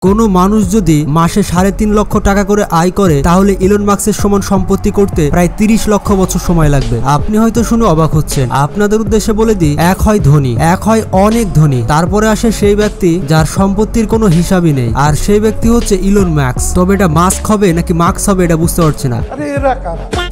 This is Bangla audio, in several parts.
কোনো মানুষ যদি মাসে 3.5 লক্ষ টাকা করে আয় করে তাহলে ইলন মাস্কের সমান সম্পত্তি করতে প্রায় 30 লক্ষ বছর সময় লাগবে। আপনি হয়তো শুনে অবাক হচ্ছেন। আপনাদের উদ্দেশ্যে বলে দিই, এক হয় ধনী, এক হয় অনেক ধনী, তারপরে আসে সেই ব্যক্তি যার সম্পত্তির কোনো হিসাবই নেই, আর সেই ব্যক্তি হচ্ছে ইলন মাস্ক। তবে এটা মাস্ক হবে নাকি মাস্ক হবে এটা বুঝতে পারছি না,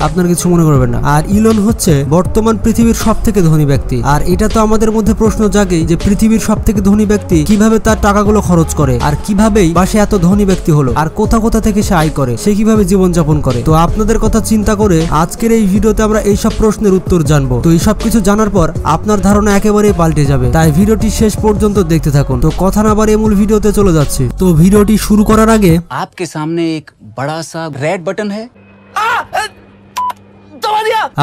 আপনার কিছু মনে করবেন না। আর ইলন হচ্ছে বর্তমান পৃথিবীর সবথেকে ধনী ব্যক্তি। আর এটা তো আমাদের মধ্যে প্রশ্ন জাগে যে পৃথিবীর সবথেকে ধনী ব্যক্তি কিভাবে তার টাকাগুলো খরচ করে, আর কিভাবেই বা সে এত ধনী ব্যক্তি হলো, আর কোথা কোথা থেকে সে আয় করে, সে কিভাবে জীবনযাপন করে। তো আপনাদের কথা চিন্তা করে আজকের এই ভিডিওতে আমরা এইসব প্রশ্নের উত্তর জানবো। তো এইসব কিছু জানার পর আপনার ধারণা একেবারেই পাল্টে যাবে, তাই ভিডিওটি শেষ পর্যন্ত দেখতে থাকুন। তো কথা না বাড়িয়ে মূল ভিডিওতে চলে যাচ্ছি। তো ভিডিওটি শুরু করার আগে आपके सामने एक बड़ा सा रेड बटन है,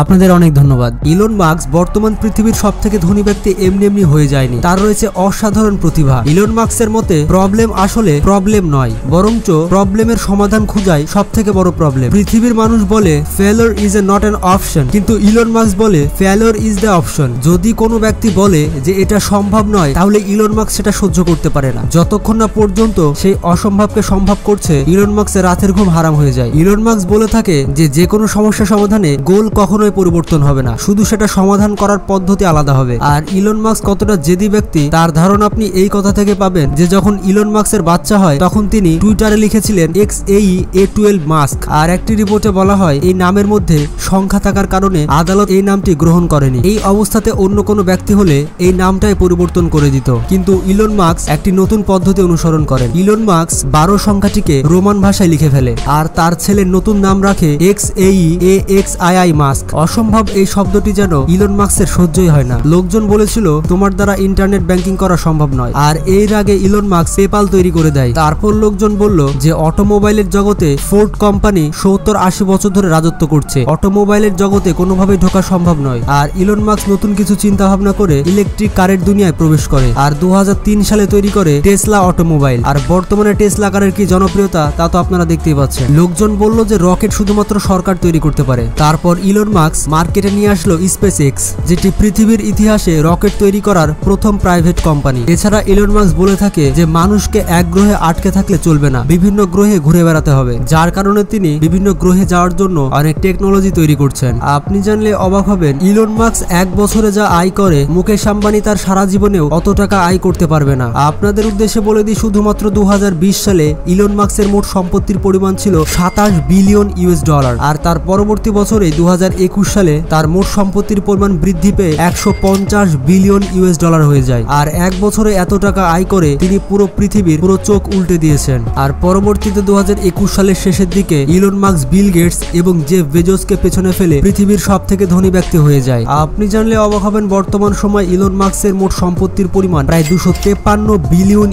আপনাদের অনেক ধন্যবাদ। ইলন মাস্ক বর্তমান পৃথিবীর সবথেকে ধনী ব্যক্তি এমনি এমনি হয়ে যায়নি, তার রয়েছে অসাধারণ প্রতিভা। ইলন মাস্কের মতে প্রবলেম আসলে প্রবলেম নয়, বরঞ্চ প্রবলেমের সমাধান খোঁজাই সবথেকে বড় প্রবলেম। পৃথিবীর মানুষ বলে failure is a not an option, কিন্তু ইলন মাস্ক বলে ফেলিওর ইজ দ্য অপশন। যদি কোনো ব্যক্তি বলে যে এটা সম্ভব নয় তাহলে ইলন মাস্ক সেটা সহ্য করতে পারে না। যতক্ষণ না পর্যন্ত সেই অসম্ভবকে সম্ভব করছে ইলন মাস্কের রাতের ঘুম হারাম হয়ে যায়। ইলন মাস্ক বলে থাকে যে কোনো সমস্যা সমাধানে গোল কখনোই পরিবর্তন হবে না, শুধু সেটা সমাধান করার পদ্ধতি আলাদা হবে। আর ইলন মাস্ক কতটা জেদি ব্যক্তি তার ধারণা আপনি এই কথা থেকে পাবেন যে যখন ইলন মাস্কের বাচ্চা হয় তখন তিনি টুইটারে লিখেছিলেন XAE-A12 মাস্ক। আর একটি রিপোর্টে বলা হয় এই নামের মধ্যে সংখ্যা থাকার কারণে আদালত এই নামটি গ্রহণ করেনি। এই অবস্থাতে অন্য কোনো ব্যক্তি হলে এই নামটাই পরিবর্তন করে দিত, কিন্তু ইলন মাস্ক একটি নতুন পদ্ধতি অনুসরণ করেন। ইলন মাস্ক 12 সংখ্যাটিকে রোমান ভাষায় লিখে ফেলে আর তার ছেলের নতুন নাম রাখে XAE-AXII মাস্ক। অসম্ভব এই শব্দটি যেন ইলন মাস্কের সহ্যই হয় না। লোকজন বলেছিল তোমার দ্বারা ইন্টারনেট ব্যাংকিং করা সম্ভব নয়, আর এর আগে ইলন মাস্ক পেপাল তৈরি করে দেয়। তারপর লোকজন বলল যে অটোমোবাইলের জগতে ফোর্ড কোম্পানি 70-80 বছর ধরে রাজত্ব করছে, অটোমোবাইলের জগতে কোনোভাবেই ঢোকা সম্ভব নয়। আর ইলন মাস্ক নতুন কিছু চিন্তা ভাবনা করে ইলেকট্রিক কারের দুনিয়ায় প্রবেশ করে আর 2003 সালে তৈরি করে টেসলা অটোমোবাইল। আর বর্তমানে টেসলা কারের কি জনপ্রিয়তা তা তো আপনারা দেখতেই পাচ্ছেন। লোকজন বলল যে রকেট শুধুমাত্র সরকার তৈরি করতে পারে। তারপর ইলন মাস্ক মার্কেটে নিয়ে আসলো SpaceX, যেটি পৃথিবীর ইতিহাসে রকেট তৈরি করার প্রথম প্রাইভেট কোম্পানি। এছাড়া ইলন মাস্ক বলে থাকে যে মানুষকে এক গ্রহে আটকে থাকলে চলবে না, বিভিন্ন গ্রহে ঘুরে বেড়াতে হবে, যার কারণে তিনি বিভিন্ন গ্রহে যাওয়ার জন্য অনেক টেকনোলজি তৈরি করছেন। আপনি জানলে অবাক হবেন, ইলন মাস্ক এক বছরে যা আয় করে মুকেশ আম্বানি তার সারা জীবনেও অত টাকা আয় করতে পারবে না। আপনাদের উদ্দেশ্যে বলে দিই, শুধুমাত্র 2020 সালে ইলন মাস্কের মোট সম্পত্তির পরিমাণ ছিল $27 বিলিয়ন। আর তার পরবর্তী বছরে 2021 সালে তার মোট সম্পত্তির পরিমাণ বৃদ্ধি পেয়ে $150 বিলিয়ন হয়ে যায়। আর এক বছরে এত টাকা আয় করে তিনি পুরো পৃথিবীর পুরো চোখ উল্টে দিয়েছেন। আর পরবর্তীতে 2021 সালের শেষের দিকে ইলন মাস্ক বিল গেটস এবং জেফ বেজোসকে পেছনে ফেলে পৃথিবীর সবথেকে ধনী ব্যক্তি হয়ে যায়। আপনি জানলে অবাক হবেন, বর্তমান সময় ইলন মাস্কের মোট সম্পত্তির পরিমাণ প্রায় $253 বিলিয়ন।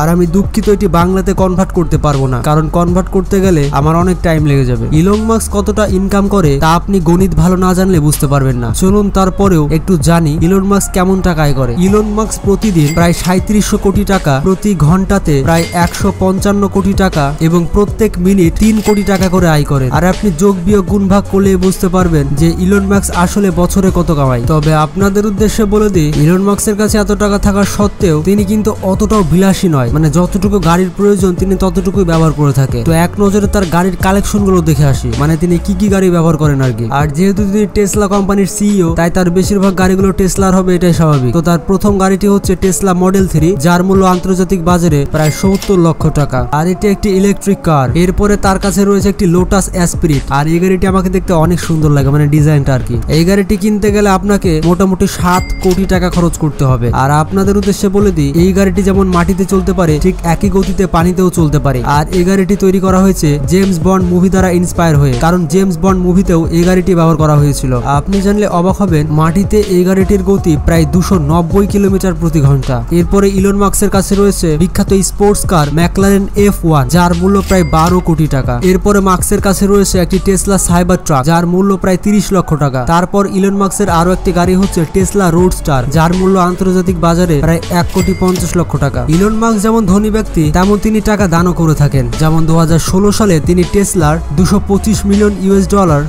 আর আমি দুঃখিত এটি বাংলাতে কনভার্ট করতে পারবো না, কারণ কনভার্ট করতে গেলে আমার অনেক টাইম লেগে যাবে। ইলন মাস্ক কতটা ইনকাম করে তা আপনি গণিত ভালো না জানলে বুঝতে পারবেন না। চলুন তারপরেও একটু জানি ইলন মাস্ক কেমন টাকা আয় করে। ইলন মাস্ক প্রতিদিন প্রায় 3700 কোটি টাকা, প্রতি ঘন্টাতে প্রায় 155 কোটি টাকা এবং প্রত্যেক মিনিট 3 কোটি টাকা করে আয় করেন। আর আপনি যোগ বিয়োগ গুণ ভাগ করলে বুঝতে পারবেন যে ইলন মাস্ক আসলে বছরে কত কামায়। তবে আপনাদের উদ্দেশ্যে বলে দিই, ইলন মাস্কের কাছে এত টাকা থাকার সত্ত্বেও তিনি কিন্তু অতটাও বিলাসী নয়, মানে যতটুকু গাড়ির প্রয়োজন তিনি ততটুকুই ব্যবহার করে থাকে। তো এক নজরে তার গাড়ির কালেকশন গুলো দেখে আসি, মানে তিনি কি গাড়ি ব্যবহার করেন আর কি। আর যেহেতু তিনি টেসলা কোম্পানির সিইও, তাই তার বেশিরভাগ গাড়িগুলো টেসলার হবে, এটাই স্বাভাবিক। তো তার প্রথম গাড়িটি হচ্ছে টেসলা মডেল 3, যার মূল্য আন্তর্জাতিক বাজারে প্রায় 70 লক্ষ টাকা। আর এটি একটি ইলেকট্রিক কার। এরপরে তার কাছে রয়েছে একটি লোটাস এসপিরিট। আর এই গাড়িটি আমাকে দেখতে অনেক সুন্দর লাগে, মানে ডিজাইনটা আর কি। এই গাড়িটি কিনতে গেলে আপনাকে মোটামুটি 7 কোটি টাকা খরচ করতে হবে। আর আপনাদের উদ্দেশ্যে বলে দিই, এই গাড়িটি যেমন মাটিতে চলতে পারে ঠিক একই গতিতে পানিতেও চলতে পারে। আর এই গাড়িটি তৈরি করা হয়েছে জেমস বন্ড মুভি দ্বারা ইন্সপায়ার হয়ে, কারণ জেমস বন্ড মুভিতেও এই গাড়িটি ব্যবহার করা হয়েছিল। আপনি জানলে অবাক হবেন, মাটিতে এই গাড়িটির গতি প্রায় 290 কিলোমিটার প্রতি ঘন্টা। এরপরে ইলন মাস্কের কাছে রয়েছে বিখ্যাত স্পোর্টস কার ম্যাকলারেন F1, যার মূল্য প্রায় 12 কোটি টাকা। এরপরে মাস্কের কাছে রয়েছে একটি টেসলা সাইবার ট্রাক, যার মূল্য প্রায় 30 লক্ষ টাকা। তারপর ইলন মাস্কের আরো একটি গাড়ি হচ্ছে টেসলা রোডস্টার, যার মূল্য আন্তর্জাতিক বাজারে প্রায় 1,50 লক্ষ টাকা। ইলন মাস্ক যেমন ধনী ব্যক্তি তেমন তিনি টাকা দানও করে থাকেন। যেমন 2016 সালে তিনি টেসলার $225 মিলিয়ন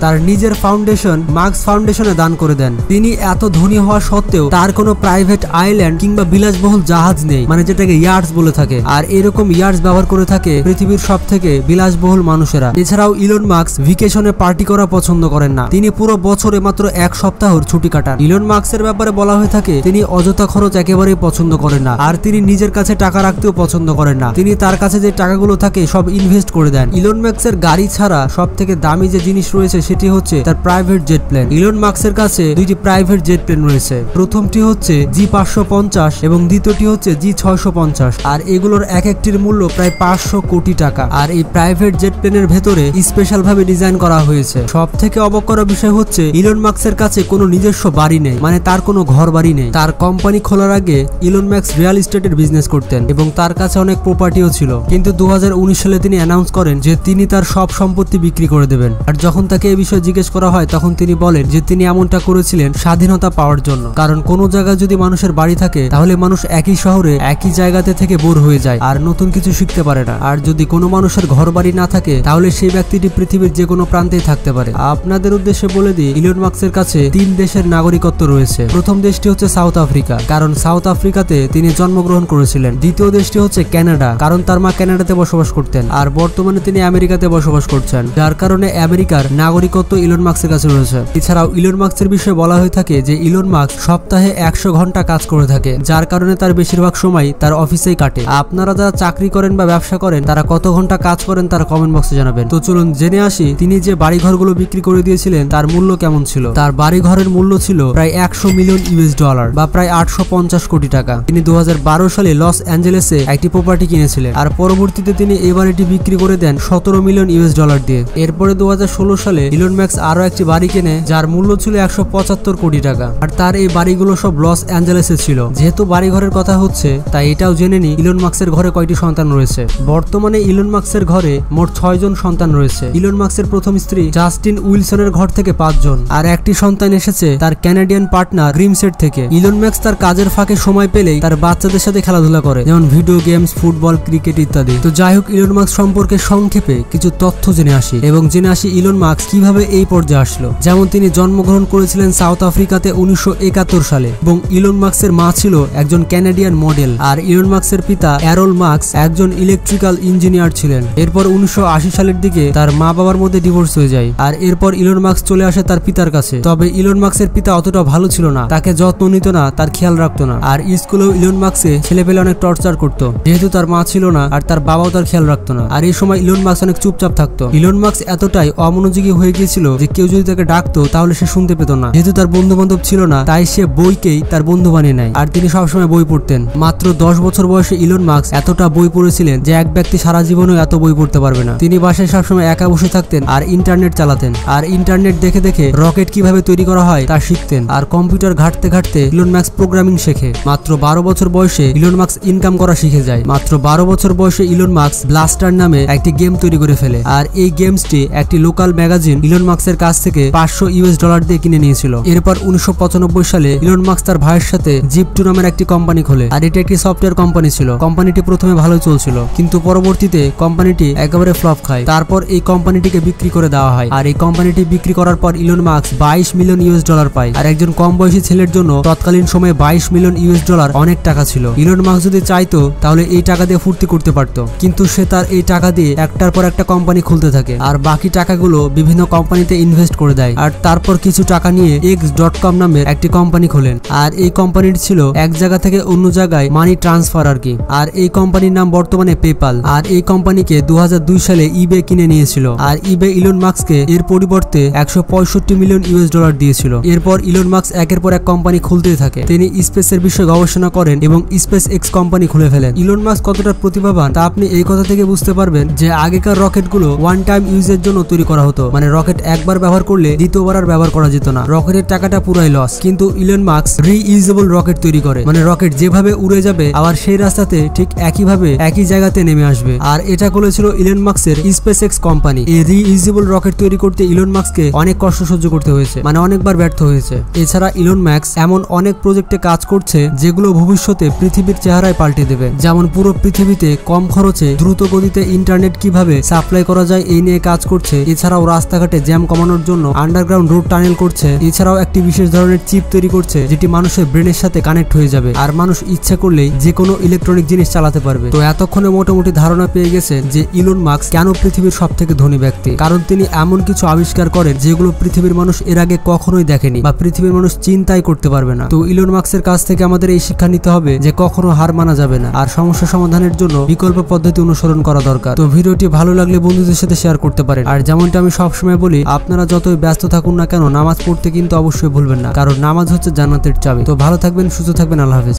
তার নিজের ফাউন্ডেশন মার্কস ফাউন্ডেশনে দান করে দেন। তিনি এত ধনী হওয়া সত্ত্বেও তার কোনো প্রাইভেট আইল্যান্ড কিংবা বিলাসবহুল জাহাজ নেই, মানে যেটাকে ইয়ার্ডস বলে থাকে। আর এরকম ইয়ার্ডস ব্যবহার করে থাকে পৃথিবীর সব থেকে বিলাসবহুল মানুষেরা। এছাড়াও ইলন মাস্ক ভিকেশনে পার্টি করা পছন্দ করেন না, তিনি পুরো বছরে মাত্র 1 সপ্তাহের ছুটি কাটান। ইলন মাস্কের ব্যাপারে বলা হয়ে থাকে তিনি অযথা খরচ একেবারেই পছন্দ করেন না, আর তিনি নিজের কাছে টাকা রাখতেও পছন্দ করেন না। তিনি তার কাছে যে টাকাগুলো থাকে সব ইনভেস্ট করে দেন। ইলন মাস্কের গাড়ি ছাড়া সব থেকে দামি যে জিনিস রয়েছে সেটি হচ্ছে তার প্রাইভেট জেট প্লেন। ইলন মাস্কের কাছে দুইটি প্রাইভেট জেট প্লেন রয়েছে। প্রথমটি হচ্ছে G550 এবং দ্বিতীয়টি হচ্ছে G650, আর এগুলোর এক একটির মূল্য প্রায় 500 কোটি টাকা। আর এই প্রাইভেট জেট প্লেনের ভেতরে স্পেশাল ভাবে ডিজাইন করা হয়েছে। সব থেকে অবাক করা বিষয় হচ্ছে ইলন মাস্কের কাছে কোনো নিজস্ব বাড়ি নেই, মানে তার কোনো ঘর বাড়ি নেই। তার কোম্পানি খোলার আগে ইলন মাস্ক রিয়েল এস্টেটের বিজনেস করতেন এবং তার কাছে অনেক প্রপার্টিও ছিল, কিন্তু 2019 সালে তিনি অ্যানাউন্স করেন যে তিনি তার সব সম্পত্তি বিক্রি করে দেবেন। আর যখন তাকে এই বিষয়ে জিজ্ঞেস করা হয় তখন তিনি বলেন যে তিনি এমনটা করেছিলেন স্বাধীনতা পাওয়ার জন্য। কারণ কোনো জায়গায় যদি মানুষের বাড়ি থাকে তাহলে মানুষ একই শহরে একই জায়গাতে থেকে বোর হয়ে যায় আর নতুন কিছু শিখতে পারে না। আর যদি কোনো মানুষের ঘর বাড়ি না থাকে তাহলে সেই ব্যক্তিটি পৃথিবীর যে কোনো প্রান্তেই থাকতে পারে। আপনাদের উদ্দেশ্যে বলে দিই, ইলন মাস্কের কাছে 3 দেশের নাগরিকত্ব রয়েছে। প্রথম দেশটি হচ্ছে সাউথ আফ্রিকা, কারণ সাউথ আফ্রিকাতে তিনি জন্মগ্রহণ করেছিলেন। দ্বিতীয় দেশটি হচ্ছে কানাডা, কারণ তার মা কানাডাতে বসবাস করতেন, আর বর্তমানে তিনি আমেরিকাতে বসবাস করছেন, যার কারণে আমেরিকার নাগরিকত্ব ইলন মাস্কের কাছে রয়েছে। এছাড়াও ইলন মাস্কের বিষয়ে বলা হয়ে থাকে যে ইলন মাস্ক সপ্তাহে 100 ঘন্টা কাজ করে থাকে, যার কারণে তার বেশিরভাগ সময় তার অফিসেই কাটে। আপনারা যারা চাকরি করেন বা ব্যবসা করেন তারা কত ঘন্টা কাজ করেন তারা কমেন্ট বক্সে জানাবেন। তো চলুন জেনে আসি তিনি যে বাড়িঘরগুলো বিক্রি করে দিয়েছিলেন তার মূল্য কেমন ছিল। তার বাড়িঘরের মূল্য ছিল প্রায় 100 মিলিয়ন US ডলার বা প্রায় 850 কোটি টাকা। তিনি 2012 সালে লস অ্যাঞ্জেলেসে একটি প্রপার্টি কিনেছিলেন, আর পরবর্তীতে তিনি এই বাড়িটি বিক্রি করে দেন 17 মিলিয়ন US ডলার দিয়ে। এরপরে 2016 সালে ইলন মাস্ক আরো একটি বাড়ি কেনে যার মূল্য ছিল 175 কোটি টাকা, আর তার এই বাড়িগুলো সব লস অ্যাঞ্জেলেসে ছিল। যেহেতু বাড়িঘরের কথা হচ্ছে তাই এটাও জেনে নি ইলন মাস্কের ঘরে কয়টি সন্তান রয়েছে। বর্তমানে ইলন মাস্কের ঘরে মোট 6 জন সন্তান রয়েছে। ইলন মাস্কের প্রথম স্ত্রী জাস্টিন উইলসনের ঘর থেকে 5 জন, আর একটি সন্তান এসেছে তার ক্যানাডিয়ান পার্টনার গ্রিমসেট থেকে। ইলন মাস্ক তার কাজের ফাঁকে সময় পেলেই তার বাচ্চাদের সাথে খেলাধুলা করে, যেমন ভিডিও গেমস, ফুটবল, ক্রিকেট ইত্যাদি। তো যাই হোক, ইলন মাস্ক সম্পর্কে সংক্ষেপে কিছু তথ্য জেনে আসি এবং জেনে আসি ইলন মাস্ক কিভাবে এই পর্যায়ে আসলো। যেমন তিনি জন্মগ্রহণ করেছিলেন সাউথ আফ্রিকাতে 1971 সালে এবং ইলন মাস্কের মা ছিল একজন ক্যানাডিয়ান মডেল, আর ইলন মাস্কের পিতা অ্যারল মাস্ক একজন ইলেকট্রিক্যাল ইঞ্জিনিয়ার ছিলেন। এরপর 1980 সালের দিকে তার মা বাবার মধ্যে ডিভোর্স হয়ে যায়, আর এরপর ইলন মাস্ক চলে আসে তার পিতার কাছে। তবে ইলন মাস্কের পিতা অতটা ভালো ছিল না, তাকে যত্ন নিত না, তার খেয়াল রাখতো না। আর স্কুলেও ইলন মাস্ককে ছেলেপেলে অনেক টর্চার করতো, যেহেতু তার মা ছিল না আর তার বাবাও তার খেয়াল রাখতো না। আর এই সময় ইলন মাস্ক অনেক চুপচাপ থাকতো। ইলন মাস্ক এতটাই অমনোযোগী হয়ে গিয়েছিল যে কেউ যদি তাকে ডাকতো তাহলে সে শুনতে পেত না। যেহেতু তার বন্ধু বান্ধব ছিল না তাই সে বইকেই তার বন্ধু বানিয়ে নেয়, আর তিনি সবসময় বই পড়তেন। মাত্র 10 বছর বয়সে ইলন মাস্ক এতটা বই পড়েছিলেন যে এক ব্যক্তি সারা জীবনেও এত বই পড়তে পারবে না। তিনি বাসায় সবসময় একা বসে থাকতেন আর ইন্টারনেট চালাতেন, আর ইন্টারনেট দেখে দেখে রকেট কিভাবে তৈরি করা হয় তা শিখতেন। আর কম্পিউটার ঘাঁটতে ঘাঁটতে ইলন মাস্ক প্রোগ্রামিং শেখে। মাত্র 12 বছর বয়সে ইলন মাস্ক ইনকাম করা শিখে যায়। মাত্র 12 বছর বয়সে ইলন মাস্ক ব্লাস্টার নামে একটি গেম তৈরি করে ফেলে, আর এই গেমসটি একটি লোকাল ম্যাগাজিন ইলন মাস্কের কাছ থেকে 500 US ডলার দিয়ে কিনে নিয়েছিল। এরপর 1995 সালে ইলন মাস্ক তার ভাইয়ের সাথে জিপ2 নামের একটি কোম্পানি খোলে, আর এটা একটি সফটওয়্যার কোম্পানি ছিল। কোম্পানিটি প্রথমে ভালো চলছিল, কিন্তু পরবর্তীতে কোম্পানিটি একেবারে ফ্লপ খায়। তারপর এই কোম্পানিটিকে বিক্রি করে দেওয়া হয়, আর এই কোম্পানিটি বিক্রি করার পর Elon Musk 22 million US dollar পায়। আর একজন কম বয়সী ছেলের জন্য তৎকালীন সময়ে 22 মিলিয়ন US ডলার অনেক টাকা ছিল। ইলন মাস্ক যদি চাইতো তাহলে এই টাকা দিয়ে ফুর্তি করতে পারত, কিন্তু সে তার এই টাকা দিয়ে একটার পর একটা কোম্পানি খুলতে থাকে, আর বাকি টাকাগুলো বিভিন্ন কোম্পানিতে ইনভেস্ট করে দেয়। আর তারপর কিছু টাকা নিয়ে X.com নামের একটি কোম্পানি খোলেন, আর এই কোম্পানিটি ছিল এক জায়গা থেকে অন্য জায়গায় মানি ট্রান্সফার আর কি। আর এই কোম্পানির নাম বর্তমানে পেপাল। আর এই কোম্পানিকে 2002 সালে ইবে কিনে নিয়েছিল, আর ইবে ইলন মাস্ককে এর পরিবর্তে 165 মিলিয়ন US ডলার দিয়েছিল। এরপর ইলন মাস্ক একের পর এক কোম্পানি খুলতেই থাকে। তিনি স্পেসের বিষয়ে গবেষণা করেন এবং স্পেস এক্স কোম্পানি খুলে ফেলেন। ইলন মাস্ক কতটা প্রতিভাবান তা আপনি এই কথা থেকে বুঝতে পারবেন যে আগেকার রকেটগুলো ওয়ান টাইম ইউজের জন্য তৈরি করা হতো, মানে রকেট একবার ব্যবহার করলে দ্বিতীয়বার আর ব্যবহার করা যেত না, রকেটের টাকাটা পুরাই লস। কিন্তু ইলন মাস্ক রিইউজেবল রকেট তৈরি করে, মানে রকেট যেভাবে উড়ে যাবে আবার সেই রাস্তাতে ঠিক একইভাবে একই জায়গাতে নেমে আসবে। আর এটা করেছিল ইলন মাস্কের স্পেস এক্স কোম্পানি। এই রিইউজেবল রকেট তৈরি করতে ইলন মাস্ককে অনেক কষ্ট সহ্য করতে হয়েছে, মানে অনেকবার ব্যর্থ হয়েছে। এছাড়া ইলন মাস্ক এমন অনেক প্রজেক্টে কাজ করছে যেগুলো ভবিষ্যতে পৃথিবীর চেহারায় পাল্টে দেবে, যেমন পুরো পৃথিবীতে কম খরচে দ্রুত গতিতে ইন্টারনেট কিভাবে সাপ্লাই করা যায় এই নিয়ে কাজ করছে। এছাড়াও রাস্তাঘাটে জ্যাম জ্যাম কমানোর জন্য আন্ডারগ্রাউন্ড রোড টানেল করছে। এছাড়াও একটি বিশেষ ধরনের চিপ তৈরি করছে যেটি মানুষের ব্রেনের সাথে কানেক্ট হয়ে যাবে আর মানুষ ইচ্ছা করলেই যে কোনো ইলেকট্রনিক জিনিস চালাতে পারবে। তো এতক্ষণে মোটামুটি ধারণা পেয়ে গেছেন যে ইলন মাস্ক কেন পৃথিবীর সবথেকে ধনী ব্যক্তি। কারণ তিনি এমন কিছু আবিষ্কার করেন যেগুলো পৃথিবীর মানুষ এর আগে কখনোই দেখেনি বা পৃথিবীর মানুষ চিন্তাই করতে পারবে না। তো ইলন মাস্কের কাছ থেকে আমাদের এই শিক্ষা নিতে হবে যে কখনো হার মানা যাবে না আর সমস্যা সমাধানের জন্য বিকল্প পদ্ধতি অনুসরণ করা দরকার। তো ভিডিওটি ভালো লাগলে বন্ধুদের সাথে শেয়ার করতে পারেন। আর যেমনটা আমি সবসময় বলি, আপনারা যতই ব্যস্ত থাকুন না কেন নামাজ পড়তে কিন্তু অবশ্যই ভুলবেন না, কারণ নামাজ হচ্ছে জান্নাতের চাবি। তো ভালো থাকবেন, সুস্থ থাকবেন, আল্লাহ হাফেজ।